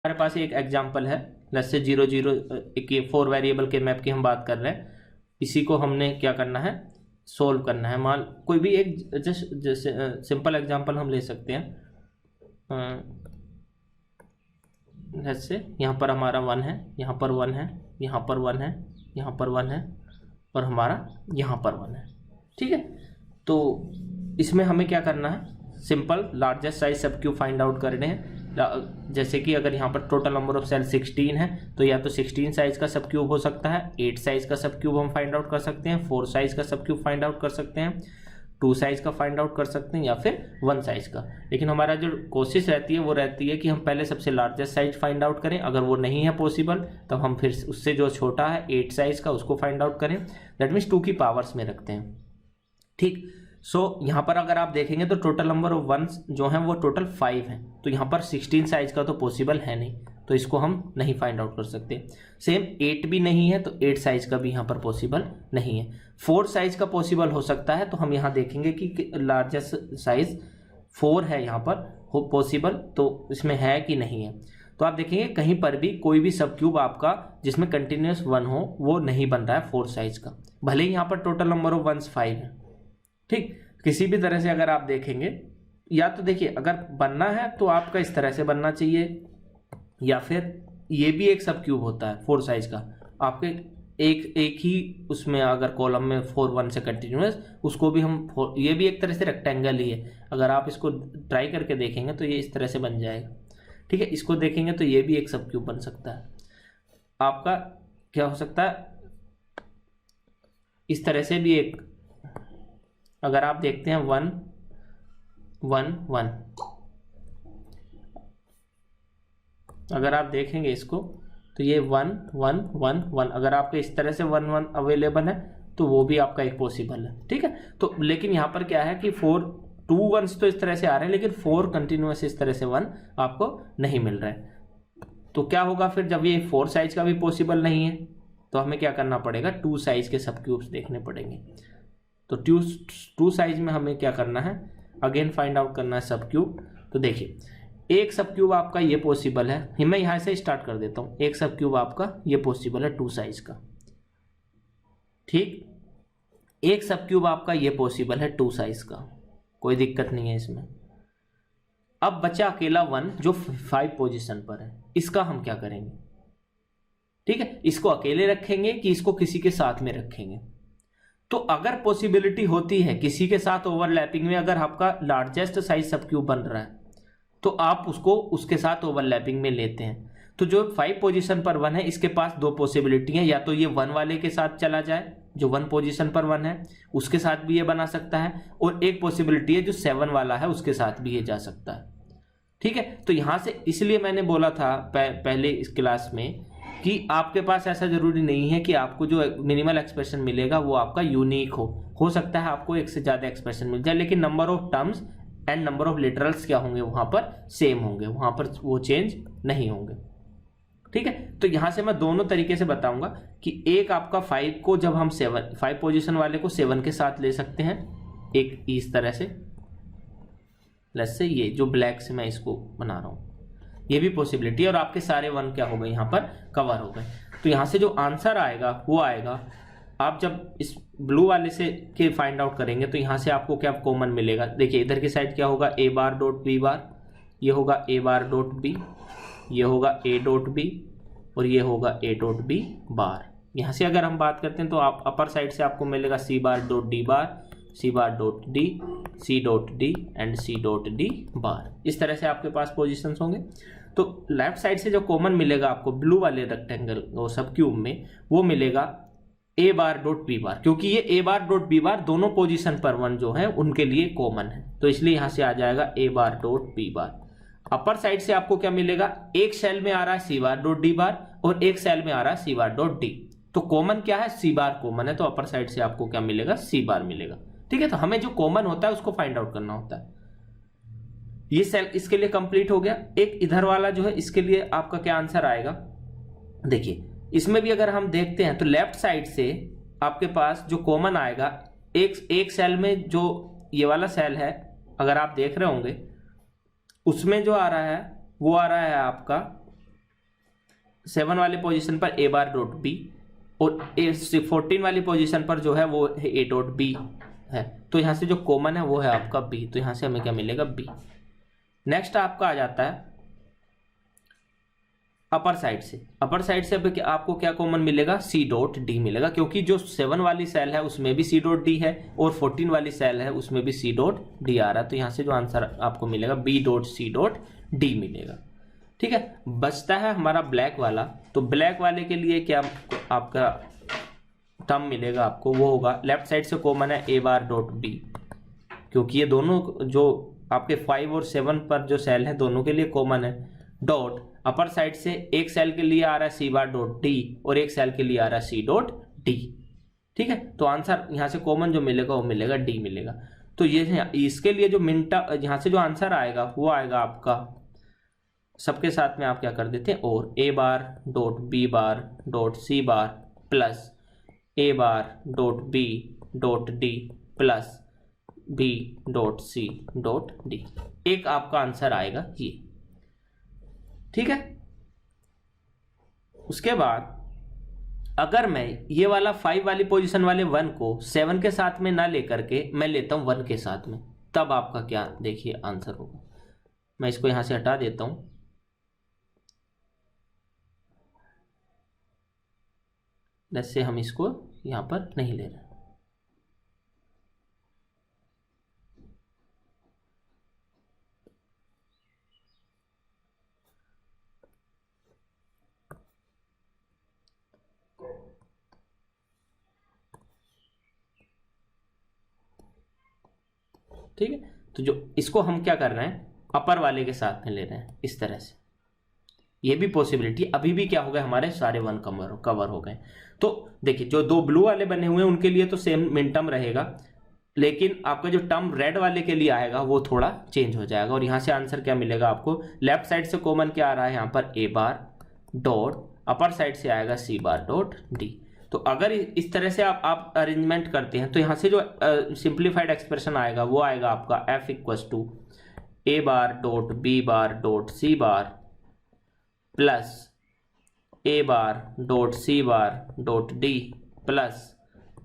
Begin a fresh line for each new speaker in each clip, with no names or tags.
हमारे पास एक एग्जांपल है, लेट्स से 0 0 एक 4 वेरिएबल के मैप की हम बात कर रहे हैं। इसी को हमने क्या करना है, सोल्व करना है। मान कोई भी एक जैसे सिंपल एग्जांपल हम ले सकते हैं। लेट्स से यहाँ पर हमारा 1 है, यहाँ पर 1 है, यहाँ पर 1 है, यहाँ पर 1 है और हमारा यहाँ पर 1 है। ठीक है, तो इसमें हमें क्या करना है, सिंपल लार्जेस्ट साइज सब क्यूब फाइंड आउट करने हैं। जैसे कि अगर यहाँ पर टोटल नंबर ऑफ सेल 16 है तो या तो 16 साइज का सब क्यूब हो सकता है, 8 साइज का सब क्यूब हम फाइंड आउट कर सकते हैं, 4 साइज का सब क्यूब फाइंड आउट कर सकते हैं, 2 साइज का फाइंड आउट कर सकते हैं या फिर 1 साइज का। लेकिन हमारा जो कोशिश रहती है वो रहती है कि हम पहले सबसे लार्जेस्ट साइज फाइंड आउट करें। अगर वो नहीं है पॉसिबल तो हम फिर उससे जो छोटा है 8 साइज का उसको फाइंड आउट करें। दैट मीन्स 2 की पावर्स में रखते हैं। ठीक, सो यहाँ पर अगर आप देखेंगे तो टोटल नंबर ऑफ वंस जो हैं वो टोटल 5 हैं। तो यहाँ पर 16 साइज का तो पॉसिबल है नहीं, तो इसको हम नहीं फाइंड आउट कर सकते। सेम 8 भी नहीं है तो 8 साइज का भी यहाँ पर पॉसिबल नहीं है। 4 साइज का पॉसिबल हो सकता है, तो हम यहाँ देखेंगे कि लार्जेस्ट साइज 4 है यहाँ पर हो पॉसिबल, तो इसमें है कि नहीं है। तो आप देखेंगे कहीं पर भी कोई भी सब क्यूब आपका जिसमें कंटिन्यूस 1 हो वो नहीं बन रहा है 4 साइज का, भले ही यहाँ पर टोटल नंबर ऑफ वंस 5 है। ठीक, किसी भी तरह से अगर आप देखेंगे, या तो देखिए अगर बनना है तो आपका इस तरह से बनना चाहिए, या फिर ये भी एक सब क्यूब होता है 4 साइज का, आपके एक ही उसमें अगर कॉलम में 4 1 से कंटिन्यूस, उसको भी हम ये भी एक तरह से रेक्टेंगल ही है। अगर आप इसको ट्राई करके देखेंगे तो ये इस तरह से बन जाएगा। ठीक है, इसको देखेंगे तो ये भी एक सब क्यूब बन सकता है। आपका क्या हो सकता है, इस तरह से भी एक, अगर आप देखते हैं 1 1 1, अगर आप देखेंगे इसको तो ये 1 1 1 1, अगर आपके इस तरह से 1 1 अवेलेबल है तो वो भी आपका एक पॉसिबल है। ठीक है, तो लेकिन यहाँ पर क्या है कि 4 2 1s तो इस तरह से आ रहे हैं, लेकिन 4 कंटिन्यूस इस तरह से 1 आपको नहीं मिल रहा है। तो क्या होगा फिर, जब ये 4 साइज का भी पॉसिबल नहीं है तो हमें क्या करना पड़ेगा, 2 साइज के सब क्यूब्स देखने पड़ेंगे। तो 2 साइज में हमें क्या करना है, अगेन फाइंड आउट करना है सब क्यूब। तो देखिए एक सब क्यूब आपका ये पॉसिबल है, मैं यहाँ से स्टार्ट कर देता हूँ। एक सब क्यूब आपका ये पॉसिबल है 2 साइज का। ठीक, एक सब क्यूब आपका ये पॉसिबल है 2 साइज का, कोई दिक्कत नहीं है इसमें। अब बचा अकेला 1 जो 5 पोजीशन पर है, इसका हम क्या करेंगे। ठीक है, इसको अकेले रखेंगे कि इसको किसी के साथ में रखेंगे। तो अगर पॉसिबिलिटी होती है किसी के साथ ओवरलैपिंग में, अगर आपका लार्जेस्ट साइज सब क्यूब बन रहा है तो आप उसको उसके साथ ओवरलैपिंग में लेते हैं। तो जो 5 पोजीशन पर 1 है इसके पास 2 पॉसिबिलिटी हैं, या तो ये 1 वाले के साथ चला जाए, जो 1 पोजीशन पर 1 है उसके साथ भी ये बना सकता है, और एक पॉसिबिलिटी है जो 7 वाला है उसके साथ भी ये जा सकता है। ठीक है, तो यहां से इसलिए मैंने बोला था पहले इस क्लास में कि आपके पास ऐसा जरूरी नहीं है कि आपको जो मिनिमल एक्सप्रेशन मिलेगा वो आपका यूनिक हो सकता है आपको एक से ज्यादा एक्सप्रेशन मिल जाए, लेकिन number of terms and number of literals क्या होंगे, वहां पर सेम होंगे, वहां पर वो चेंज नहीं होंगे। ठीक है, तो यहां से मैं दोनों तरीके से बताऊंगा कि एक आपका 5 को जब हम 5 पोजीशन वाले को 7 के साथ ले सकते हैं, एक इस तरह से, लेट्स से ये जो ब्लैक से मैं इसको बना रहा हूं ये भी पॉसिबिलिटी, और आपके सारे 1 क्या हो गए यहाँ पर कवर हो गए। तो यहाँ से जो आंसर आएगा वो आएगा, आप जब इस ब्लू वाले से के फाइंड आउट करेंगे तो यहाँ से आपको क्या कॉमन मिलेगा। देखिए इधर की साइड क्या होगा, a बार डॉट b बार, ये होगा a बार डॉट b, ये होगा a डॉट b और ये होगा a डॉट b बार। यहाँ से अगर हम बात करते हैं तो आप अपर साइड से आपको मिलेगा c bar dot d bar, c bar dot d, c dot d and c dot d बार। इस तरह से आपके पास पोजिशंस होंगे। तो लेफ्ट साइड से जो कॉमन मिलेगा आपको ब्लू वाले रेक्टेंगल वो सब क्यूब में, वो मिलेगा a बार डॉट b बार, क्योंकि ये a बार डॉट b बार दोनों पोजीशन पर 1 जो है उनके लिए कॉमन है, तो इसलिए यहां से आ जाएगा a bar dot b bar. Upper side से आपको क्या मिलेगा, एक सेल में आ रहा है c बार डॉट d बार और एक सेल में आ रहा है c बार डॉट d। तो कॉमन क्या है, c बार कॉमन है, तो अपर साइड से आपको क्या मिलेगा, c बार मिलेगा। ठीक है, तो हमें जो कॉमन होता है उसको फाइंड आउट करना होता है। ये सेल इसके लिए कंप्लीट हो गया। एक इधर वाला जो है इसके लिए आपका क्या आंसर आएगा, देखिए इसमें भी अगर हम देखते हैं तो लेफ्ट साइड से आपके पास जो कॉमन आएगा, एक सेल में जो ये वाला सेल है अगर आप देख रहे होंगे उसमें जो आ रहा है वो आ रहा है आपका 7 वाले पोजीशन पर ए बार डॉट बी और 14 वाली पोजीशन पर जो है वो ए डॉट बी है। तो यहाँ से जो कॉमन है वो है आपका बी, तो यहाँ से हमें क्या मिलेगा बी। नेक्स्ट आपका आ जाता है अपर साइड से। अपर साइड से अब आपको क्या कॉमन मिलेगा, सी डॉट डी मिलेगा, क्योंकि जो 7 वाली सेल है उसमें भी सी डॉट डी है और 14 वाली सेल है उसमें भी सी डॉट डी आ रहा है। तो यहाँ से जो आंसर आपको मिलेगा B dot C dot D मिलेगा। ठीक है, बचता है हमारा ब्लैक वाला। तो ब्लैक वाले के लिए क्या आपका टर्म मिलेगा आपको, वो होगा लेफ्ट साइड से कॉमन है ए बार डॉट बी, क्योंकि ये दोनों जो आपके 5 और 7 पर जो सेल है दोनों के लिए कॉमन है। डॉट अपर साइड से एक सेल के लिए आ रहा है सी बार डॉट डी और एक सेल के लिए आ रहा है सी डॉट डी। ठीक है, तो आंसर यहाँ से कॉमन जो मिलेगा वो मिलेगा डी मिलेगा। तो ये इसके लिए जो मिनटा यहाँ से जो आंसर आएगा वो आएगा आपका, सबके साथ में आप क्या कर देते हैं, और A bar dot B bar dot C bar plus A bar dot B dot D plus B dot C dot D. एक आपका आंसर आएगा ये। ठीक है, उसके बाद अगर मैं ये वाला 5 वाली पोजीशन वाले 1 को 7 के साथ में ना लेकर के मैं लेता हूं 1 के साथ में, तब आपका क्या देखिए आंसर होगा। मैं इसको यहां से हटा देता हूं, जैसे हम इसको यहां पर नहीं ले रहे। ठीक है, तो जो इसको हम क्या कर रहे हैं, अपर वाले के साथ में ले रहे हैं इस तरह से। ये भी पॉसिबिलिटी, अभी भी क्या हो गए हमारे सारे 1 कवर हो गए। तो देखिए जो 2 ब्लू वाले बने हुए हैं उनके लिए तो सेम मिन टर्म रहेगा, लेकिन आपका जो टर्म रेड वाले के लिए आएगा वो थोड़ा चेंज हो जाएगा। और यहां से आंसर क्या मिलेगा आपको, लेफ्ट साइड से कॉमन क्या आ रहा है, यहाँ पर ए बार डॉट अपर साइड से आएगा सी बार डॉट डी। तो अगर इस तरह से आप अरेंजमेंट करते हैं तो यहाँ से जो सिंप्लीफाइड एक्सप्रेशन आएगा वो आएगा आपका F equals to A bar dot B bar dot C bar plus A bar dot C bar dot D plus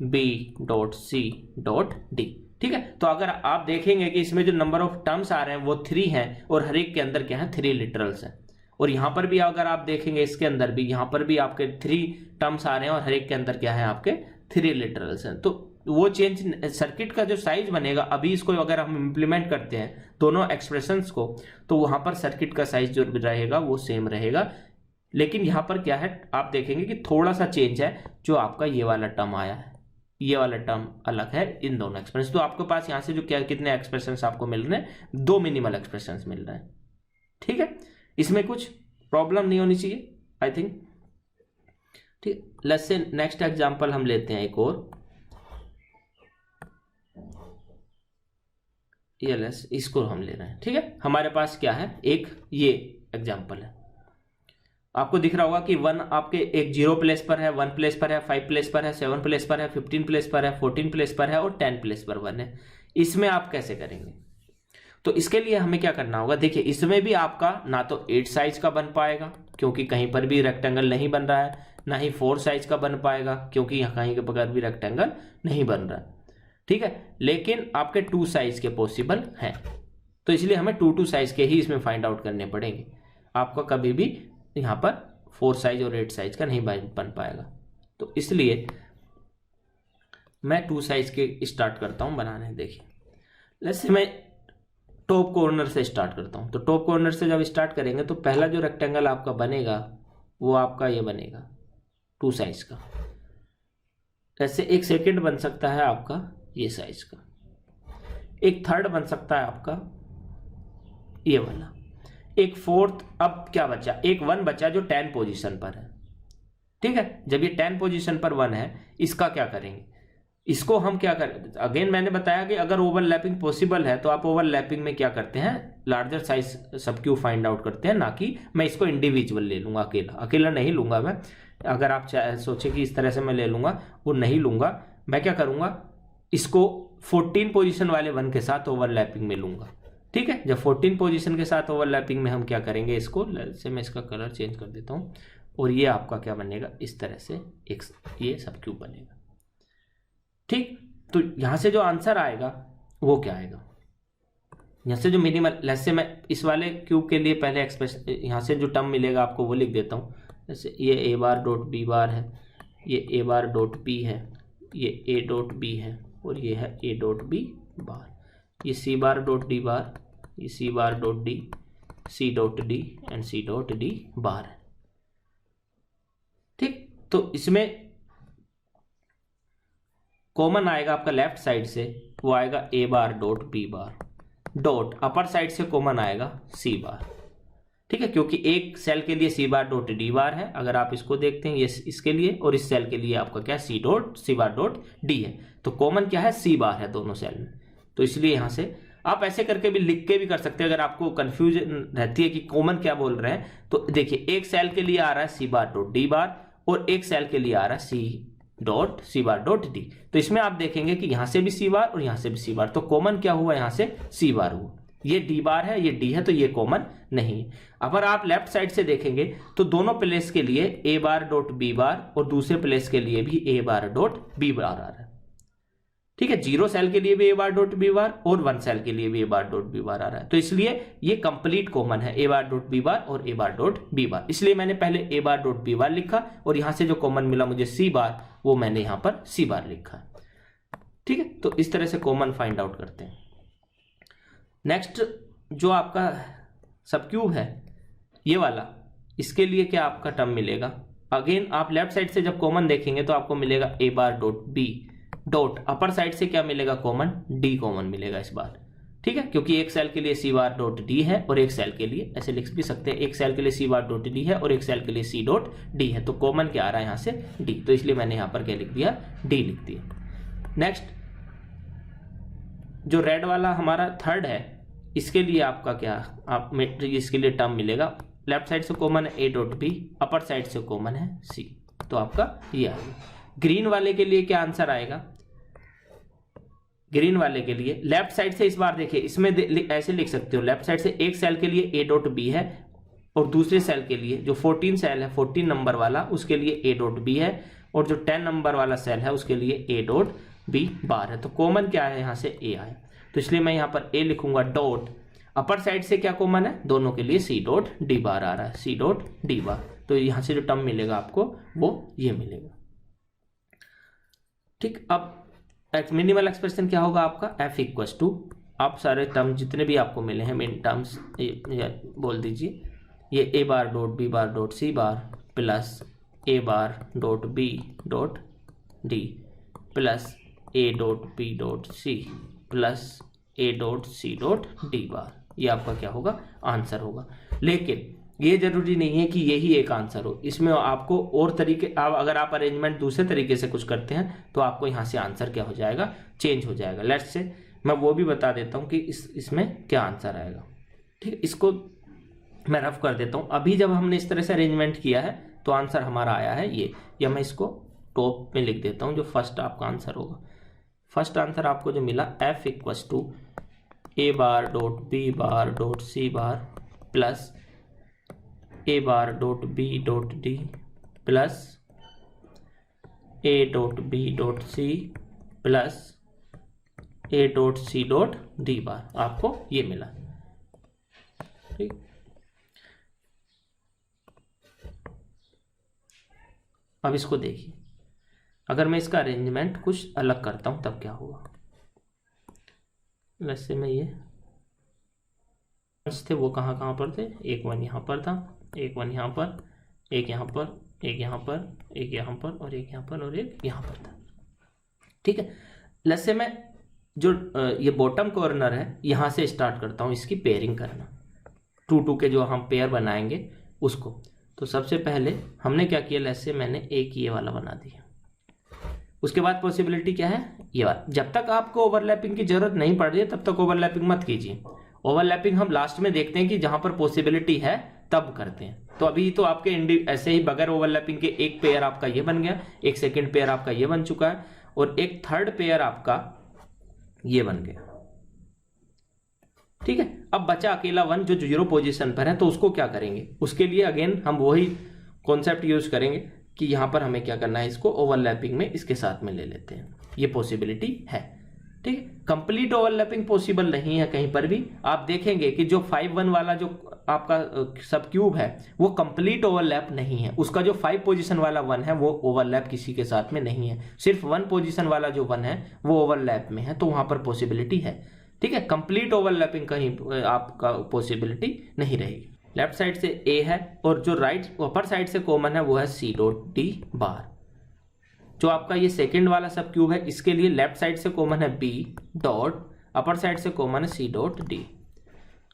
B dot C dot D. ठीक है, तो अगर आप देखेंगे कि इसमें जो नंबर ऑफ टर्म्स आ रहे हैं वो 3 हैं और हर एक के अंदर क्या है 3 लिटरल्स हैं। और यहां पर भी अगर आप देखेंगे इसके अंदर भी यहां पर भी आपके 3 टर्म्स आ रहे हैं और हर एक के अंदर क्या है आपके 3 लिटरल्स हैं। तो वो चेंज सर्किट का जो साइज बनेगा, अभी इसको अगर हम इंप्लीमेंट करते हैं दोनों एक्सप्रेशंस को, तो वहां पर सर्किट का साइज जो रहेगा वो सेम रहेगा। लेकिन यहां पर क्या है आप देखेंगे कि थोड़ा सा चेंज है, जो आपका ये वाला टर्म आया है, ये वाला टर्म अलग है इन दोनों एक्सप्रेशन। तो आपके पास यहां से जो क्या कितने एक्सप्रेशंस आपको मिल रहे हैं, 2 मिनिमल एक्सप्रेशंस मिल रहे हैं। ठीक है, इसमें कुछ प्रॉब्लम नहीं होनी चाहिए आई थिंक। ठीक, लेट्स से नेक्स्ट एग्जांपल हम लेते हैं एक और। ये लेस इसको हम ले रहे हैं। ठीक है, हमारे पास क्या है, एक ये एग्जांपल है, आपको दिख रहा होगा कि 1 आपके एक 0 प्लेस पर है, 1 प्लेस पर है, 5 प्लेस पर है, 7 प्लेस पर है, 15 प्लेस पर है, 14 प्लेस पर है और 10 प्लेस पर 1 है। इसमें आप कैसे करेंगे, तो इसके लिए हमें क्या करना होगा, देखिए इसमें भी आपका ना तो 8 साइज का बन पाएगा क्योंकि कहीं पर भी रेक्टेंगल नहीं बन रहा है, ना ही 4 साइज का बन पाएगा क्योंकि यहाँ कहीं के बगैर भी रेक्टेंगल नहीं बन रहा है। ठीक है, लेकिन आपके 2 साइज के पॉसिबल हैं, तो इसलिए हमें 2 साइज के ही इसमें फाइंड आउट करने पड़ेंगे। आपका कभी भी यहाँ पर 4 साइज और 8 साइज का नहीं बन पाएगा, तो इसलिए मैं 2 साइज के स्टार्ट करता हूँ बनाने। देखिए लेट्स से मैं टॉप कॉर्नर से स्टार्ट करता हूँ। तो टॉप कॉर्नर से जब स्टार्ट करेंगे तो पहला जो रेक्टेंगल आपका बनेगा वो आपका ये बनेगा 2 साइज का। ऐसे एक सेकंड बन सकता है आपका ये साइज का, एक थर्ड बन सकता है आपका ये वाला, एक फोर्थ। अब क्या बचा, एक 1 बचा जो 10 पोजीशन पर है। ठीक है, जब ये 10 पोजीशन पर 1 है, इसका क्या करेंगे, इसको हम क्या करें, अगेन मैंने बताया कि अगर ओवरलैपिंग पॉसिबल है तो आप ओवरलैपिंग में क्या करते हैं, लार्जर साइज सब क्यों फाइंड आउट करते हैं, ना कि मैं इसको इंडिविजुअल ले लूंगा, अकेला नहीं लूंगा मैं। अगर आप सोचे कि इस तरह से मैं ले लूंगा, वो नहीं लूंगा। मैं क्या करूंगा, इसको 14 पोजीशन वाले 1 के साथ ओवरलैपिंग में लूंगा। ठीक है, जब 14 पोजीशन के साथ ओवरलैपिंग में हम क्या करेंगे, इसको से मैं इसका कलर चेंज कर देता हूँ, और ये आपका क्या बनेगा, इस तरह से एक ये सब क्यूब बनेगा। ठीक, तो यहां से जो आंसर आएगा वो क्या आएगा, यहां से जो मिनिमल, जैसे मैं इस वाले क्यूब के लिए पहले एक्सप्रेशन यहां से जो टर्म मिलेगा आपको वो लिख देता हूं। जैसे ये ए बार डॉट बी बार है, ये ए बार डॉट बी है, ये ए डॉट बी है, और ये है ए डॉट बी बार, ये C bar dot D bar, ये C bar dot D, C dot D and C dot D bar है। ठीक, तो इसमें कॉमन आएगा आपका लेफ्ट साइड से, वो आएगा A bar dot B bar, dot upper side से कॉमन आएगा सी बार। ठीक है, क्योंकि एक सेल के लिए सी बार डॉट डी बार है, अगर आप इसको देखते हैं ये इसके लिए, और इस सेल के लिए आपका क्या सी बार डॉट डी है, तो कॉमन क्या है, सी बार है दोनों सेल में। तो इसलिए यहां से आप ऐसे करके भी लिख के भी कर सकते हैं, अगर आपको कंफ्यूजन रहती है कि कॉमन क्या बोल रहे हैं। तो देखिए एक सेल के लिए आ रहा है सी बार डॉट डी बार, और एक सेल के लिए आ रहा है सी बार डॉट डी। तो इसमें आप देखेंगे कि यहां से भी सी बार और यहां से भी सी बार, तो कॉमन क्या हुआ, यहां से सी बार हुआ। ये डी बार है, ये डी है, तो ये कॉमन नहीं है। अगर आप लेफ्ट साइड से देखेंगे तो दोनों प्लेस के लिए ए बार डॉट बी बार और दूसरे प्लेस के लिए भी ए बार डॉट बी बार आ रहा है। ठीक है, 0 सेल के लिए भी ए बार डॉट बी बार और 1 सेल के लिए भी ए बार डॉट बी बार आ रहा है। तो इसलिए ये कंप्लीट कॉमन है, ए बार डॉट बी बार और ए बार डॉट बी बार। इसलिए मैंने पहले ए बार डॉट बी बार लिखा, और यहां से जो कॉमन मिला मुझे सी बार, वो मैंने यहां पर सी बार लिखा। ठीक है, तो इस तरह से कॉमन फाइंड आउट करते हैं। नेक्स्ट जो आपका सब क्यूब है ये वाला, इसके लिए क्या आपका टर्म मिलेगा, अगेन आप लेफ्ट साइड से जब कॉमन देखेंगे तो आपको मिलेगा A bar dot B dot, upper side से क्या मिलेगा कॉमन, डी कॉमन मिलेगा इस बार। ठीक है, क्योंकि एक सेल के लिए सी बार डॉट डी है और एक सेल के लिए, ऐसे लिख भी सकते हैं, एक सेल के लिए सी बार डॉट डी है और एक सेल के लिए सी डॉट डी है, तो कॉमन क्या आ रहा है यहाँ से डी, तो इसलिए मैंने यहाँ पर क्या लिख दिया, डी लिख दिया। नेक्स्ट जो रेड वाला हमारा थर्ड है, इसके लिए आपका क्या, आप इसके लिए टर्म मिलेगा, लेफ्ट साइड से कॉमन है A dot B, upper side से कॉमन है सी, तो आपका ये आएगा। ग्रीन वाले के लिए क्या आंसर आएगा, ग्रीन वाले के लिए लेफ्ट साइड से इस बार देखिए, इसमें ऐसे लिख सकते हो, लेफ्ट साइड से एक सेल के लिए ए डॉट बी है और दूसरे सेल के लिए जो 14 सेल है, 14 नंबर वाला, उसके लिए ए डॉट बी है, और जो 10 नंबर वाला सेल है उसके लिए ए डॉट बी बार है। तो कॉमन क्या है, यहां से ए आया, तो इसलिए मैं यहां पर ए लिखूंगा डॉट, अपर साइड से क्या कॉमन है, दोनों के लिए सी डॉट डी बार आ रहा है, सी डॉट डी बार। तो यहां से जो टर्म मिलेगा आपको वो ये मिलेगा। ठीक, अब मिनिमल एक्सप्रेशन क्या होगा आपका, एफ इक्वस टू, आप सारे टर्म जितने भी आपको मिले हैं मेन टर्म्स बोल दीजिए, ये A bar dot B bar dot C bar plus A bar dot B dot D plus A dot B dot C plus A dot C dot D bar, ये आपका क्या होगा, आंसर होगा। लेकिन ये जरूरी नहीं है कि यही एक आंसर हो, इसमें आपको और तरीके, अगर आप अरेंजमेंट दूसरे तरीके से कुछ करते हैं तो आपको यहाँ से आंसर क्या हो जाएगा, चेंज हो जाएगा। लेट्स से मैं वो भी बता देता हूँ कि इसमें क्या आंसर आएगा। ठीक, इसको मैं रफ कर देता हूँ। अभी जब हमने इस तरह से अरेंजमेंट किया है तो आंसर हमारा आया है ये, या मैं इसको टॉप में लिख देता हूँ, जो फर्स्ट आपका आंसर होगा। फर्स्ट आंसर आपको जो मिला, F equals to A bar dot B bar dot C bar plus A bar dot B dot D plus A dot B dot C plus A dot C dot D bar, आपको ये मिला। ठीक, अब इसको देखिए, अगर मैं इसका अरेंजमेंट कुछ अलग करता हूं तब क्या होगा। वैसे में ये थे वो कहाँ पर थे, एक वन यहाँ पर था, एक वन यहाँ पर, एक यहाँ पर, एक यहाँ पर, एक यहाँ पर, और एक यहाँ पर, और एक यहाँ पर था। ठीक है, वैसे मैं जो ये बॉटम कॉर्नर है यहाँ से स्टार्ट करता हूँ इसकी पेयरिंग करना, 2 के जो हम पेयर बनाएंगे उसको। तो सबसे पहले हमने क्या किया, वैसे मैंने एक ये वाला बना दिया। उसके बाद पॉसिबिलिटी क्या है, ये वाला। जब तक आपको ओवरलैपिंग की जरूरत नहीं पड़ रही है तब तक ओवरलैपिंग मत कीजिए। ओवरलैपिंग हम लास्ट में देखते हैं कि जहां पर पॉसिबिलिटी है तब करते हैं। तो अभी तो आपके ऐसे ही बगैर ओवरलैपिंग के एक पेयर आपका ये बन गया, एक सेकंड पेयर आपका ये बन चुका है, और एक थर्ड पेयर आपका ये बन गया। ठीक है, अब बचा अकेला वन जो 0 पोजीशन पर है, तो उसको क्या करेंगे, उसके लिए अगेन हम वही कॉन्सेप्ट यूज करेंगे कि यहाँ पर हमें क्या करना है, इसको ओवरलैपिंग में इसके साथ में ले लेते हैं, ये पॉसिबिलिटी है। ठीक है, कंप्लीट ओवरलैपिंग पॉसिबल नहीं है कहीं पर भी। आप देखेंगे कि जो 5 1 वाला जो आपका सब क्यूब है वो कंप्लीट ओवरलैप नहीं है, उसका जो 5 पोजीशन वाला 1 है वो ओवरलैप किसी के साथ में नहीं है, सिर्फ 1 पोजीशन वाला जो 1 है वो ओवरलैप में है, तो वहां पर पॉसिबिलिटी है। ठीक है, कंप्लीट ओवरलैपिंग कहीं आपका पॉसिबिलिटी नहीं रहेगी। लेफ्ट साइड से ए है और जो राइट अपर साइड से कॉमन है वो है सी डॉट डी बार। जो आपका ये सेकंड वाला सब क्यूब है इसके लिए लेफ्ट साइड से कॉमन है बी डॉट, अपर साइड से कॉमन है सी डॉट डी।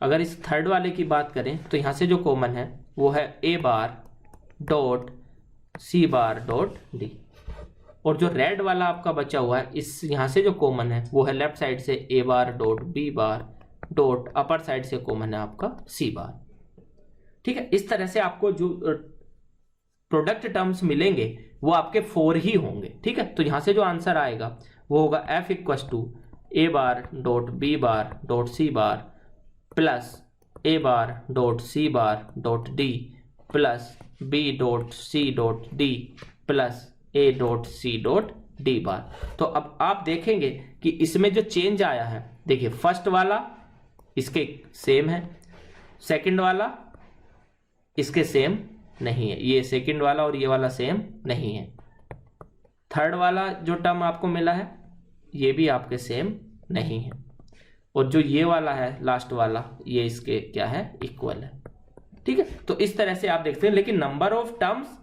अगर इस थर्ड वाले की बात करें तो यहां से जो कॉमन है वो है A bar dot C bar dot D, और जो रेड वाला आपका बचा हुआ है इस यहां से जो कॉमन है वो है लेफ्ट साइड से A bar dot B bar dot, upper side से कॉमन है आपका सी बार। ठीक है, इस तरह से आपको जो प्रोडक्ट टर्म्स मिलेंगे वो आपके 4 ही होंगे। ठीक है, तो यहां से जो आंसर आएगा वो होगा F equals to A bar dot B bar dot C bar plus A bar dot C bar dot D plus B dot C dot D plus A dot C dot D bar. तो अब आप देखेंगे कि इसमें जो change आया है, देखिए फर्स्ट वाला इसके सेम है, सेकंड वाला इसके सेम नहीं है, ये सेकंड वाला और ये वाला सेम नहीं है, थर्ड वाला जो टर्म आपको मिला है ये भी आपके सेम नहीं है, और जो ये वाला है लास्ट वाला ये इसके क्या है, इक्वल है। ठीक है, तो इस तरह से आप देखते हैं, लेकिन नंबर ऑफ टर्म्स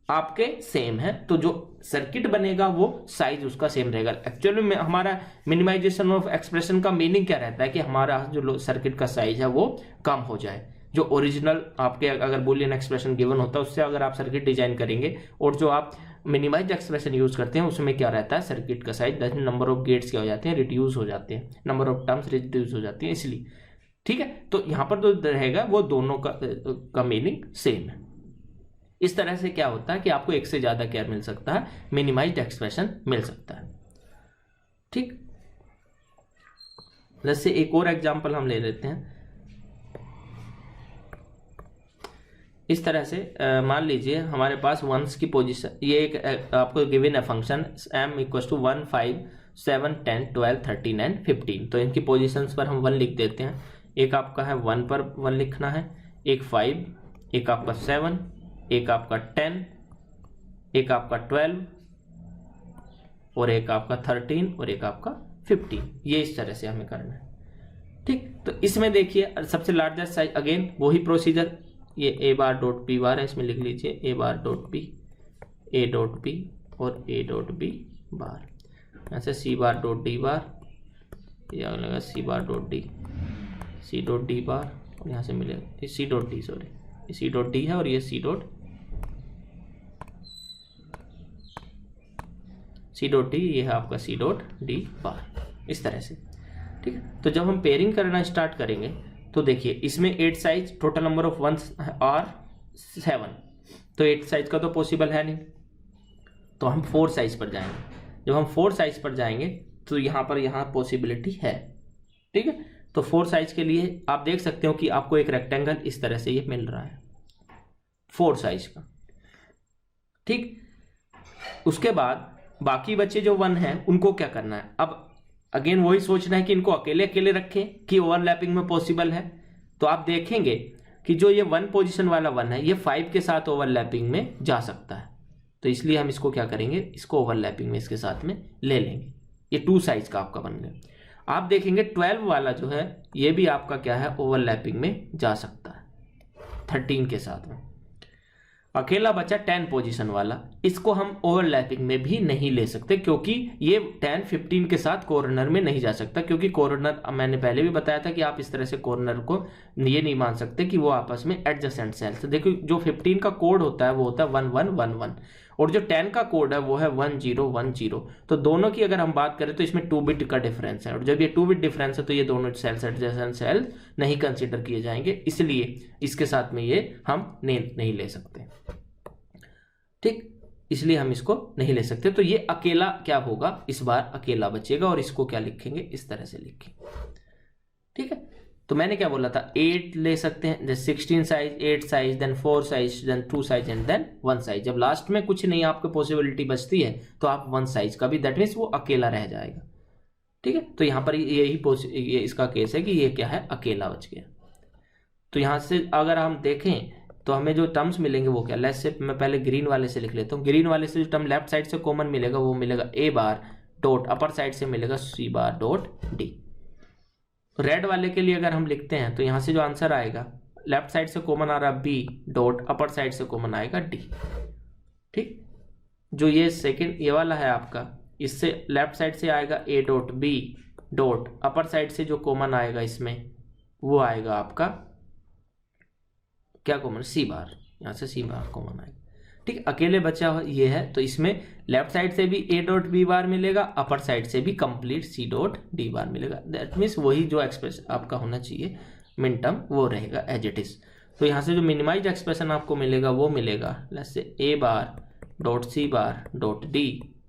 आपके सेम है, तो जो सर्किट बनेगा वो साइज उसका सेम रहेगा। एक्चुअली में हमारा मिनिमाइजेशन ऑफ एक्सप्रेशन का मीनिंग क्या रहता है कि हमारा जो सर्किट का साइज है वो कम हो जाए। जो ओरिजिनल आपके अगर बूलियन एक्सप्रेशन गिवन होता है उससे अगर आप सर्किट डिजाइन करेंगे और जो आप मिनिमाइज एक्सप्रेशन यूज करते हैं उसमें क्या रहता है, सर्किट का साइज नंबर ऑफ गेट्स क्या हो जाते हैं, रिड्यूस हो जाते हैं, नंबर ऑफ टर्म्स रिड्यूस हो जाती है, इसलिए। ठीक है, तो यहां पर जो रहेगा वो दोनों का मीनिंग सेम है। इस तरह से क्या होता है कि आपको एक से ज्यादा क्या मिल सकता है, मिनिमाइज्ड एक्सप्रेशन मिल सकता है। ठीक, जैसे एक और एग्जांपल हम ले लेते हैं। इस तरह से मान लीजिए हमारे पास वंस की पोजीशन, ये एक आपको गिवन है function m equal to 1 5 7 10 12 13 and 15। तो इनकी पोजीशंस पर हम 1 लिख देते हैं। एक आपका है 1 पर 1 लिखना है, एक 5, एक आपका 7, एक आपका 10, एक आपका 12 और एक आपका 13 और एक आपका 15। ये इस तरह से हमें करना है। ठीक, तो इसमें देखिए सबसे लार्जेस्ट साइज, अगेन वही प्रोसीजर, ये ए बार डॉट बी बार है, इसमें लिख लीजिए A bar dot B, A dot B और ए डॉट बी बार, ऐसे सी बार डॉट डी बार, ये लगा C bar dot D, C dot D bar, और यहाँ से मिलेगा ये सी डॉट डी, सॉरी ये सी डॉट डी है और ये सी डॉट डी, ये है आपका सी डॉट डी बार, इस तरह से। ठीक है, तो जब हम पेयरिंग करना स्टार्ट करेंगे तो देखिए इसमें 8 size, total number of ones are 7, तो 8 साइज का तो पॉसिबल है नहीं, तो हम 4 साइज पर जाएंगे। जब हम 4 साइज पर जाएंगे तो यहाँ पॉसिबिलिटी है। ठीक है, तो 4 साइज के लिए आप देख सकते हो कि आपको एक रेक्टेंगल इस तरह से ये मिल रहा है 4 साइज का। ठीक, उसके बाद बाकी बच्चे जो 1 हैं उनको क्या करना है, अब अगेन वही सोचना है कि इनको अकेले अकेले रखें कि ओवरलैपिंग में पॉसिबल है। तो आप देखेंगे कि जो ये 1 पोजीशन वाला 1 है ये 5 के साथ ओवरलैपिंग में जा सकता है, तो इसलिए हम इसको क्या करेंगे, इसको ओवरलैपिंग में इसके साथ में ले लेंगे। ये 2 साइज का आपका बन गया। आप देखेंगे 12 वाला जो है ये भी आपका क्या है, ओवरलैपिंग में जा सकता है 13 के साथ में। अकेला बचा 10 पोजीशन वाला, इसको हम ओवरलैपिंग में भी नहीं ले सकते क्योंकि ये 10 15 के साथ कॉर्नर में नहीं जा सकता, क्योंकि कॉर्नर मैंने पहले भी बताया था कि आप इस तरह से कॉर्नर को ये नहीं मान सकते कि वो आपस में एडजेसेंट सेल्स। देखो जो 15 का कोड होता है वो होता है 1 1 1 1 और जो 10 का कोड है वो है 1 0 1 0। तो दोनों की अगर हम बात करें तो इसमें 2 बिट का डिफरेंस है, और जब ये 2 बिट डिफरेंस है तो ये दोनों सेल्स एडजेसेंट सेल नहीं कंसिडर किए जाएंगे, इसलिए इसके साथ में ये हम नहीं ले सकते। ठीक, इसलिए हम इसको नहीं ले सकते। तो ये अकेला क्या होगा, इस बार अकेला बचेगा और इसको क्या लिखेंगे, इस तरह से लिखेंगे। ठीक है, तो मैंने क्या बोला था, 8 ले सकते हैं, जैसे 16 size, 8 size, then 4 size, then 2 size and then 1 size. जब लास्ट में कुछ नहीं आपको पॉसिबिलिटी बचती है तो आप 1 साइज का भी, दैट मीन्स वो अकेला रह जाएगा। ठीक है, तो यहाँ पर ये इसका केस है कि ये क्या है, अकेला बच गया। तो यहाँ से अगर हम देखें तो हमें जो टर्म्स मिलेंगे वो क्या, लेट्स से मैं पहले ग्रीन वाले से लिख लेता हूँ। ग्रीन वाले से जो टर्म लेफ्ट साइड से कॉमन मिलेगा वो मिलेगा A bar dot upper side से मिलेगा सी बार डॉट डी। रेड वाले के लिए अगर हम लिखते हैं तो यहाँ से जो आंसर आएगा, लेफ्ट साइड से कॉमन आ रहा बी डॉट अपर साइड से कॉमन आएगा डी। ठीक, जो ये सेकंड ये वाला है आपका, इससे लेफ्ट साइड से आएगा A dot B dot upper side से जो कॉमन आएगा इसमें वो आएगा आपका क्या कॉमन, सी बार, यहाँ से सी बार कॉमन आएगा। ठीक, अकेले बचा हुआ ये है, तो इसमें लेफ्ट साइड से भी ए डॉट बी बार मिलेगा, अपर साइड से भी complete C dot D bar मिलेगा। दैट मीन्स वही जो एक्सप्रेशन आपका होना चाहिए मिन टर्म वो रहेगा एज इट इज। तो यहाँ से जो मिनिमाइज एक्सप्रेशन आपको मिलेगा वो मिलेगा let's say A bar dot C bar dot D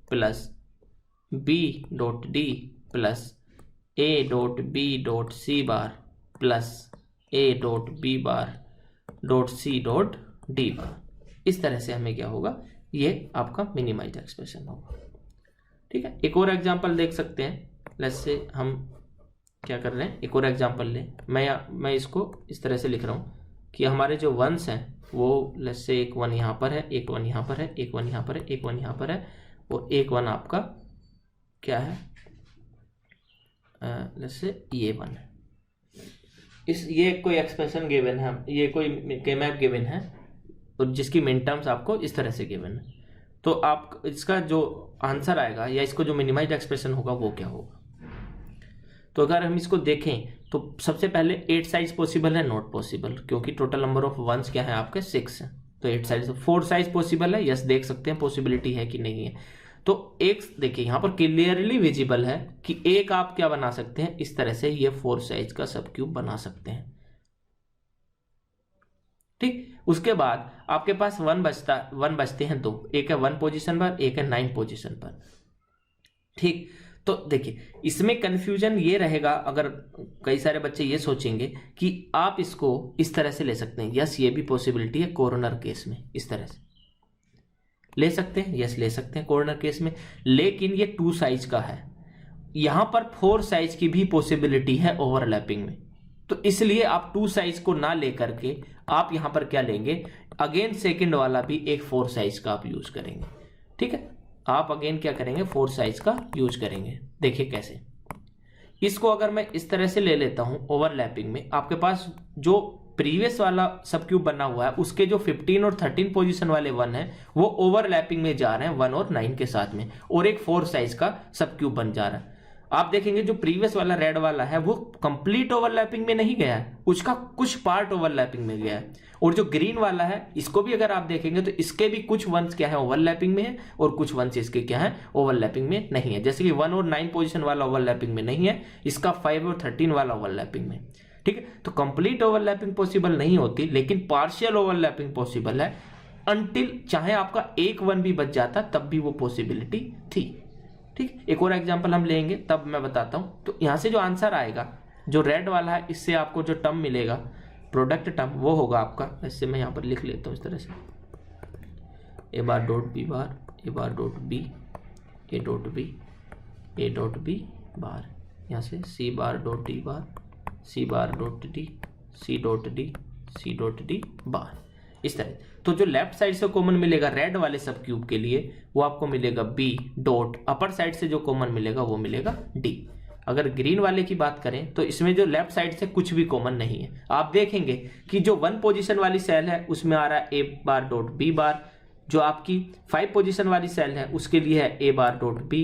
plus B dot D plus A dot B dot C bar plus A dot B bar dot C dot D bar. इस तरह से हमें क्या होगा, ये आपका मिनिमाइज एक्सप्रेशन होगा। ठीक है, एक और एग्जांपल देख सकते हैं। लेट्स से हम क्या कर रहे हैं, एक और एग्जांपल लें। मैं इसको इस तरह से लिख रहा हूँ कि हमारे जो वंस हैं वो लेट्स से एक 1 यहाँ पर है, एक 1 यहाँ पर है, एक 1 यहाँ पर है, एक 1 यहाँ पर है, और एक 1 आपका क्या है, लेट्स से ये 1 है। ये कोई एक्सप्रेशन गिवन है, ये कोई के-मैप गिवन है और जिसकी मिन टर्म्स आपको इस तरह से गिवन है। तो आप इसका जो आंसर आएगा या इसको जो मिनिमाइज एक्सप्रेशन होगा वो क्या होगा। तो अगर हम इसको देखें तो सबसे पहले 8 साइज पॉसिबल है, नॉट पॉसिबल, क्योंकि टोटल नंबर ऑफ वंस क्या है आपके 6 है। तो 8 साइज, 4 साइज पॉसिबल है, यस देख सकते हैं पॉसिबिलिटी है कि नहीं है। तो एक देखिए यहाँ पर क्लियरली विजिबल है कि एक आप क्या बना सकते हैं, इस तरह से ये 4 साइज का सब क्यूब बना सकते हैं। ठीक, उसके बाद आपके पास 1 बचते हैं 2, एक है 1 पोजीशन पर, एक है 9 पोजीशन पर। ठीक, तो देखिए इसमें कंफ्यूजन ये रहेगा, अगर कई सारे बच्चे ये सोचेंगे कि आप इसको इस तरह से ले सकते हैं, यस ये भी पॉसिबिलिटी है कॉर्नर केस में, इस तरह से ले सकते हैं, यस ले सकते हैं कॉर्नर केस में, लेकिन ये 2 साइज का है। यहां पर 4 साइज की भी पॉसिबिलिटी है ओवरलैपिंग में, तो इसलिए आप 2 साइज को ना लेकर के आप यहां पर क्या लेंगे, अगेन सेकंड वाला भी एक 4 साइज का आप यूज करेंगे। ठीक है, आप अगेन क्या करेंगे, 4 साइज का यूज करेंगे। देखिए कैसे, इसको अगर मैं इस तरह से ले लेता हूं ओवरलैपिंग में, आपके पास जो प्रीवियस वाला सब क्यूब बना हुआ है उसके जो 15 और 13 पोजीशन वाले 1 है वो ओवरलैपिंग में जा रहे हैं 1 और 9 के साथ में, और एक 4 साइज का सब क्यूब बन जा रहा है। आप देखेंगे जो प्रीवियस वाला रेड वाला है वो कंप्लीट ओवरलैपिंग में नहीं गया है, उसका कुछ पार्ट ओवरलैपिंग में गया है। और जो ग्रीन वाला है इसको भी अगर आप देखेंगे तो इसके भी कुछ वंस क्या है ओवरलैपिंग में है, और कुछ वंस इसके क्या है ओवरलैपिंग में नहीं है। जैसे कि 1 और 9 पोजीशन वाला ओवरलैपिंग में नहीं है, इसका 5 और 13 वाला ओवरलैपिंग में। ठीक है, तो कंप्लीट ओवरलैपिंग पॉसिबल नहीं होती, लेकिन पार्शियल ओवरलैपिंग पॉसिबल है, अनटिल चाहे आपका एक 1 भी बच जाता तब भी वो पॉसिबिलिटी थी। ठीक, एक और एग्जांपल हम लेंगे तब मैं बताता हूं। तो यहां से जो आंसर आएगा, जो रेड वाला है, इससे आपको जो टर्म मिलेगा प्रोडक्ट टर्म, वो होगा आपका, इससे मैं यहां पर लिख लेता हूं इस तरह से, A bar dot B bar, A bar dot B, A dot B, A dot B bar, यहाँ से C bar dot D bar, C bar dot D, C dot D, C dot D bar, इस तरह। तो जो left side से common मिलेगा red वाले सब क्यूब के लिए वो आपको मिलेगा बी डॉट, अपर साइड से जो कॉमन मिलेगा वो मिलेगा डी। अगर ग्रीन वाले की बात करें तो इसमें जो लेफ्ट साइड से कुछ भी कॉमन नहीं है। आप देखेंगे कि जो 1 पोजीशन वाली सेल है उसमें आ रहा है ए बार डॉट बी बार, जो आपकी 5 पोजीशन वाली सेल है उसके लिए है ए बार डॉट बी,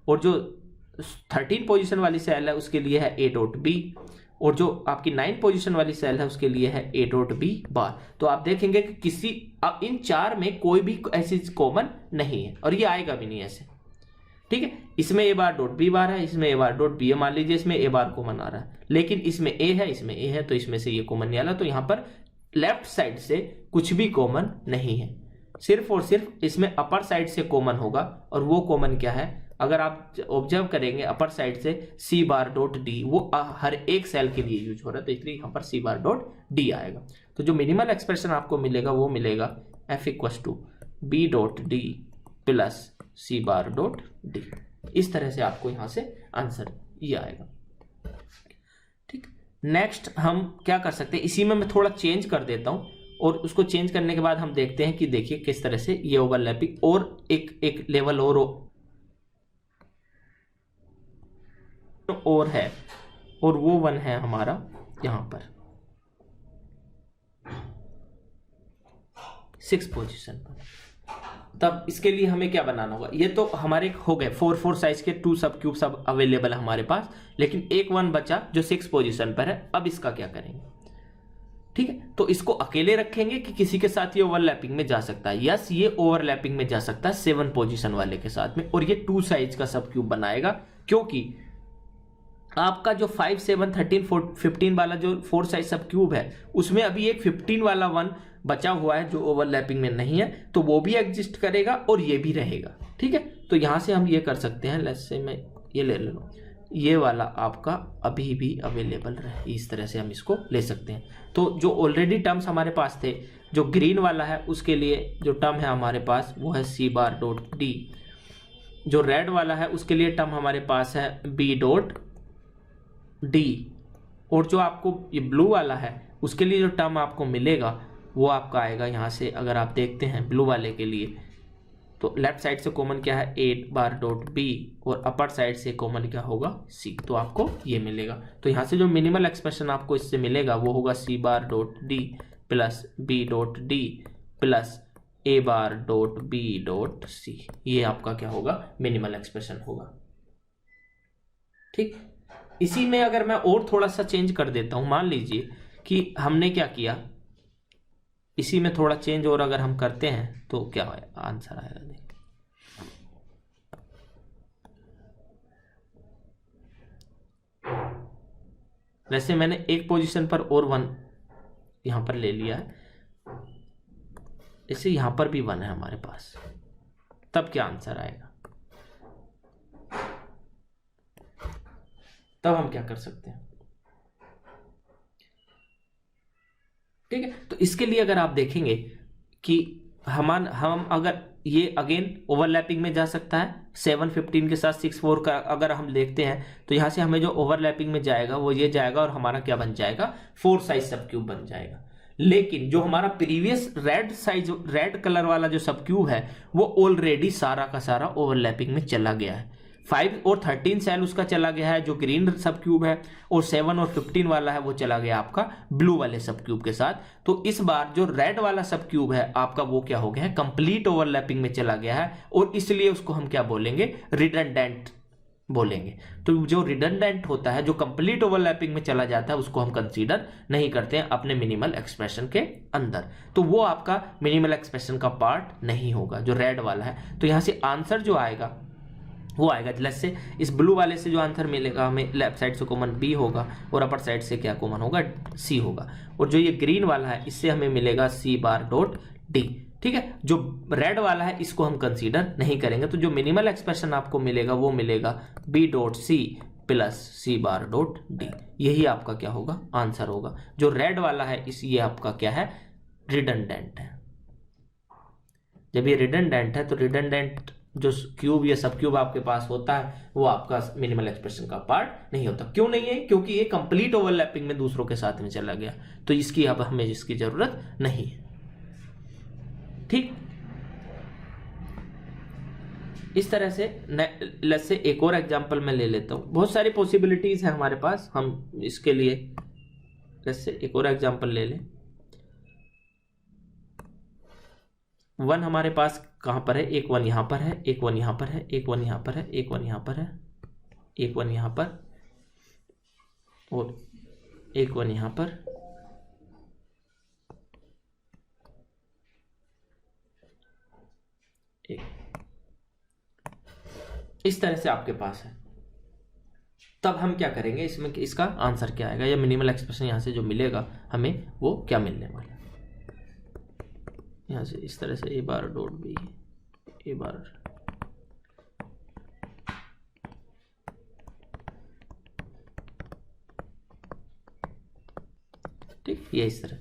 और जो 13 पोजीशन वाली सेल है उसके लिए है ए डॉट बी, और जो आपकी 9 पोजीशन वाली सेल है उसके लिए है ए डॉट बी बार। तो आप देखेंगे कि किसी इन 4 में कोई भी ऐसी कॉमन नहीं है, और ये आएगा भी नहीं ऐसे। ठीक है, इसमें ए बार डॉट बी बार है, इसमें ए बार डॉट बी है, मान लीजिए इसमें ए बार कॉमन आ रहा है, लेकिन इसमें ए है, इसमें ए है, तो इसमें से ये कॉमन नहीं आ रहा। तो यहाँ पर लेफ्ट साइड से कुछ भी कॉमन नहीं है, सिर्फ और सिर्फ इसमें अपर साइड से कॉमन होगा, और वो कॉमन क्या है, अगर आप ऑब्जर्व करेंगे अपर साइड से सी बार डॉट डी, वो हर एक सेल के लिए यूज हो रहा है, तो इसलिए यहाँ पर सी बार डॉट डी आएगा। तो जो मिनिमल एक्सप्रेशन आपको मिलेगा वो मिलेगा F equals to B dot D plus C bar dot D. इस तरह से आपको यहाँ से आंसर ये आएगा। ठीक, नेक्स्ट हम क्या कर सकते हैं, इसी में मैं थोड़ा चेंज कर देता हूँ और उसको चेंज करने के बाद हम देखते हैं कि देखिए किस तरह से ये ओवरलैपिंग और एक लेवल और है, और वो वन है हमारा यहां पर 6 पोजीशन पर। तब इसके लिए हमें क्या बनाना होगा, ये तो हमारे हो गए 4 साइज के 2 सब क्यूब सब अवेलेबल है हमारे पास, लेकिन एक वन बचा जो 6 पोजीशन पर है। अब इसका क्या करेंगे, ठीक है, तो इसको अकेले रखेंगे कि किसी के साथ ये ओवरलैपिंग में जा सकता है। यस, ये ओवरलैपिंग में जा सकता है 7 पोजीशन वाले के साथ में, और ये 2 साइज का सब क्यूब बनाएगा, क्योंकि आपका जो 5, 7, 13, 15 वाला जो 4 साइज सब क्यूब है उसमें अभी एक 15 वाला वन बचा हुआ है जो ओवरलैपिंग में नहीं है, तो वो भी एग्जिस्ट करेगा और ये भी रहेगा। ठीक है, तो यहां से हम ये कर सकते हैं, लेट्स से मैं ये ले लूँ, ये वाला आपका अभी भी अवेलेबल रहे, इस तरह से हम इसको ले सकते हैं। तो जो ऑलरेडी टर्म्स हमारे पास थे, जो ग्रीन वाला है उसके लिए जो टर्म है हमारे पास वो है सी बार डॉट डी, जो रेड वाला है उसके लिए टर्म हमारे पास है बी डॉट डी, और जो आपको ये ब्लू वाला है उसके लिए जो टर्म आपको मिलेगा वो आपका आएगा यहाँ से। अगर आप देखते हैं ब्लू वाले के लिए तो लेफ्ट साइड से कॉमन क्या है 8 बार डॉट बी, और अपर साइड से कॉमन क्या होगा सी, तो आपको ये मिलेगा। तो यहाँ से जो मिनिमल एक्सप्रेशन आपको इससे मिलेगा वो होगा C bar dot D plus B dot D plus A bar dot B dot C, ये आपका क्या होगा मिनिमल एक्सप्रेशन होगा। ठीक, इसी में अगर मैं और थोड़ा सा चेंज कर देता हूं, मान लीजिए कि हमने क्या किया, इसी में थोड़ा चेंज और अगर हम करते हैं तो क्या आंसर आएगा, देखिए वैसे मैंने एक पोजीशन पर और वन यहां पर ले लिया है, इसे यहां पर भी वन है हमारे पास, तब क्या आंसर आएगा, तब हम क्या कर सकते हैं। ठीक है, तो इसके लिए अगर आप देखेंगे कि हम अगर ये अगेन ओवरलैपिंग में जा सकता है 7, 15 के साथ 6, 4 का अगर हम देखते हैं तो यहां से हमें जो ओवरलैपिंग में जाएगा वो ये जाएगा और हमारा क्या बन जाएगा 4 साइज सब क्यूब बन जाएगा। लेकिन जो हमारा प्रीवियस रेड कलर वाला जो सब क्यूब है वो ऑलरेडी सारा का सारा ओवरलैपिंग में चला गया है। 5 और 13 सेल उसका चला गया है जो ग्रीन सब क्यूब है, और 7 और 15 वाला है वो चला गया आपका ब्लू वाले सब क्यूब के साथ। तो इस बार जो रेड वाला सब क्यूब है आपका वो क्या हो गया है कंप्लीट ओवरलैपिंग में चला गया है, और इसलिए उसको हम क्या बोलेंगे रिडंडेंट बोलेंगे। तो जो रिडंडेंट होता है, जो कंप्लीट ओवरलैपिंग में चला जाता है, उसको हम कंसीडर नहीं करते हैं अपने मिनिमल एक्सप्रेशन के अंदर, तो वो आपका मिनिमल एक्सप्रेशन का पार्ट नहीं होगा जो रेड वाला है। तो यहां से आंसर जो आएगा वो आएगा, जैसे से इस ब्लू वाले से जो आंसर मिलेगा हमें लेफ्ट साइड से कॉमन बी होगा और अपर साइड से क्या कॉमन होगा सी होगा, और जो ये ग्रीन वाला है इससे हमें मिलेगा सी बार डॉट डी। ठीक है, जो रेड वाला है इसको हम कंसीडर नहीं करेंगे, तो जो मिनिमल एक्सप्रेशन आपको मिलेगा वो मिलेगा B dot C plus C bar dot D, यही आपका क्या होगा आंसर होगा। जो रेड वाला है ये आपका क्या है रिडंडेंट है। जब ये रिडंडेंट है तो रिडंडेंट जो क्यूब या सब क्यूब आपके पास होता है वो आपका मिनिमल एक्सप्रेशन का पार्ट नहीं होता। क्यों नहीं है, क्योंकि ये कंप्लीट ओवरलैपिंग में दूसरों के साथ में चला गया, तो इसकी अब हमें इसकी जरूरत नहीं है। ठीक, इस तरह से लेट्स से एक और एग्जांपल मैं ले लेता हूं, बहुत सारी पॉसिबिलिटीज है हमारे पास, हम इसके लिए लेट्स से एक और एग्जांपल ले लें। 1 हमारे पास कहां पर है, एक 1 यहां पर है, एक 1 यहां पर है, एक 1 यहां पर है, एक 1 यहां पर है, एक 1 यहां पर, और एक 1 यहां पर, एक इस तरह से आपके पास है। तब हम क्या करेंगे, इसमें इसका आंसर क्या आएगा, या मिनिमल एक्सप्रेशन यहां से जो मिलेगा हमें वो क्या मिलने वाला है। यहाँ से इस तरह से ए बार डॉट बी, ए बार ये इस तरह।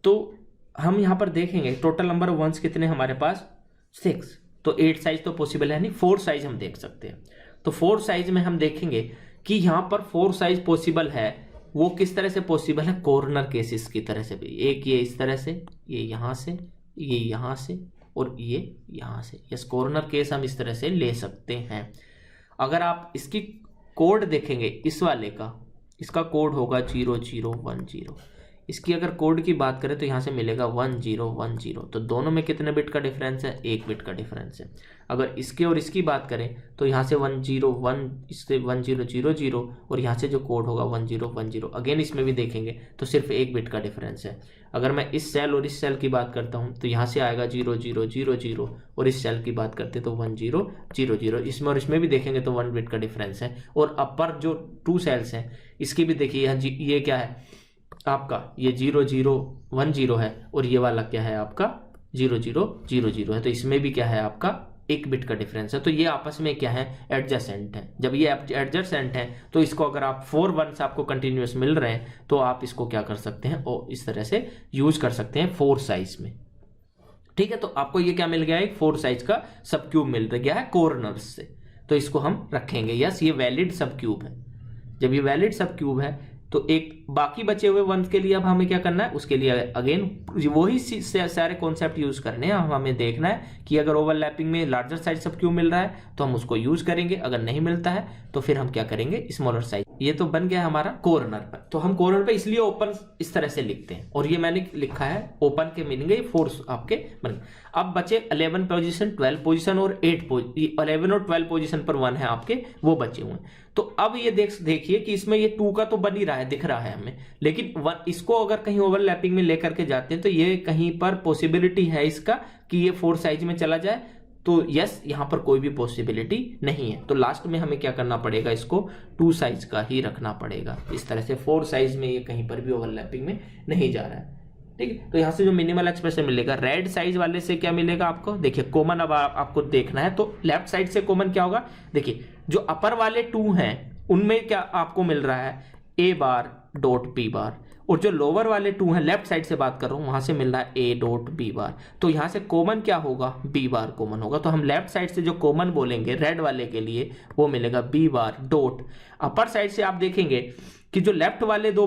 तो हम यहाँ पर देखेंगे टोटल नंबर ऑफ वंस कितने हमारे पास 6, तो 8 साइज तो पॉसिबल है नहीं, 4 साइज हम देख सकते हैं। तो 4 साइज में हम देखेंगे कि यहाँ पर 4 साइज पॉसिबल है। वो किस तरह से पॉसिबल है, कॉर्नर केसेस की तरह से भी। एक ये इस तरह से, ये यहाँ से, ये यहाँ से और ये यहाँ से। यस, कॉर्नर केस हम इस तरह से ले सकते हैं। अगर आप इसकी कोड देखेंगे इस वाले का, इसका कोड होगा 0010। इसकी अगर कोड की बात करें तो यहाँ से मिलेगा 1010। तो दोनों में कितने बिट का डिफरेंस है, 1 बिट का डिफरेंस है। अगर इसके और इसकी बात करें तो यहाँ से 101, इससे 1000 और यहाँ से जो कोड होगा 1010। अगेन इसमें भी देखेंगे तो सिर्फ 1 बिट का डिफरेंस है। अगर मैं इस सेल और इस सेल की बात करता हूँ तो यहाँ से आएगा 0000 और इस सेल की बात करते तो 1000। इसमें और इसमें भी देखेंगे तो 1 बिट का डिफरेंस है। और अपर जो 2 सेल्स हैं इसकी भी देखिए, यहाँ ये क्या है आपका, ये 0010 है और ये वाला क्या है आपका 0000 है। तो इसमें भी क्या है आपका 1 बिट का डिफरेंस है। तो ये आपस में क्या है, एडजेसेंट है। जब ये एडजेसेंट है तो इसको अगर आप 4 वंस आपको कंटिन्यूअस मिल रहे हैं तो आप इसको क्या कर सकते हैं, और इस तरह से यूज कर सकते हैं 4 साइज में। ठीक है, तो आपको ये क्या मिल गया है, 4 साइज का सब क्यूब मिल गया है कॉर्नर्स से। तो इसको हम रखेंगे, यस ये वैलिड सब क्यूब है। जब ये वैलिड सब क्यूब है तो एक बाकी बचे हुए वंस के लिए अब हमें क्या करना है, उसके लिए अगेन वही सारे कॉन्सेप्ट यूज करने हैं। हमें देखना है कि अगर ओवरलैपिंग में लार्जर साइज सब क्यूब मिल रहा है तो हम उसको यूज करेंगे, अगर नहीं मिलता है तो फिर हम क्या करेंगे, स्मॉलर साइज। ये तो बन गया हमारा कॉर्नर पर। तो हम कॉर्नर पे इसलिए ओपन इस तरह से लिखते हैं, और ये मैंने लिखा है ओपन के मीनिंग है 4 आपके बन। अब बचे 11 पोजीशन, 12 पोजीशन और 11 और 12 पोजीशन पर 1 है आपके, वो बचे हुए हैं। तो अब ये देखिए कि इसमें ये 2 का तो बन ही रहा है, दिख रहा है हमें, लेकिन इसको अगर कहीं ओवरलैपिंग में लेकर के जाते हैं तो ये कहीं पर पॉसिबिलिटी है इसका कि ये 4 साइज में चला जाए। तो यस, यहां पर कोई भी पॉसिबिलिटी नहीं है। तो लास्ट में हमें क्या करना पड़ेगा, इसको 2 साइज का ही रखना पड़ेगा। इस तरह से 4 साइज में ये कहीं पर भी ओवरलैपिंग में नहीं जा रहा है। ठीक है, तो यहां से जो मिनिमल एक्सप्रेशन मिलेगा रेड साइज वाले से क्या मिलेगा आपको, देखिए कॉमन अब आपको देखना है। तो लेफ्ट साइड से कॉमन क्या होगा, देखिए जो अपर वाले 2 हैं उनमें क्या आपको मिल रहा है a बार डॉट b बार, और जो लोअर वाले 2 हैं लेफ्ट साइड से बात कर रहा हूं वहां से मिल रहा है a डॉट b बार। तो यहां से कॉमन क्या होगा, b बार कॉमन होगा। तो हम लेफ्ट साइड से जो कॉमन बोलेंगे रेड वाले के लिए वो मिलेगा b बार डॉट। अपर साइड से आप देखेंगे कि जो लेफ्ट वाले 2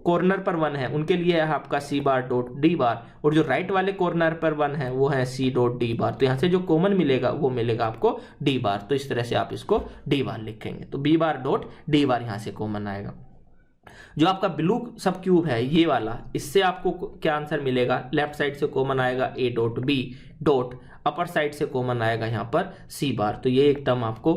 कॉर्नर पर 1 है उनके लिए है आपका c बार डॉट d बार, और जो राइट वाले कॉर्नर पर 1 है वो है c डॉट d बार। तो यहां से जो कॉमन मिलेगा वो मिलेगा आपको d बार। तो इस तरह से आप इसको d बार लिखेंगे, तो b बार डॉट d बार यहां से कॉमन आएगा। जो आपका ब्लू सब क्यूब है ये वाला, इससे आपको क्या आंसर मिलेगा, लेफ्ट साइड से कॉमन आएगा a dot b dot, upper side से कॉमन आएगा यहाँ पर c बार। तो ये एक टर्म आपको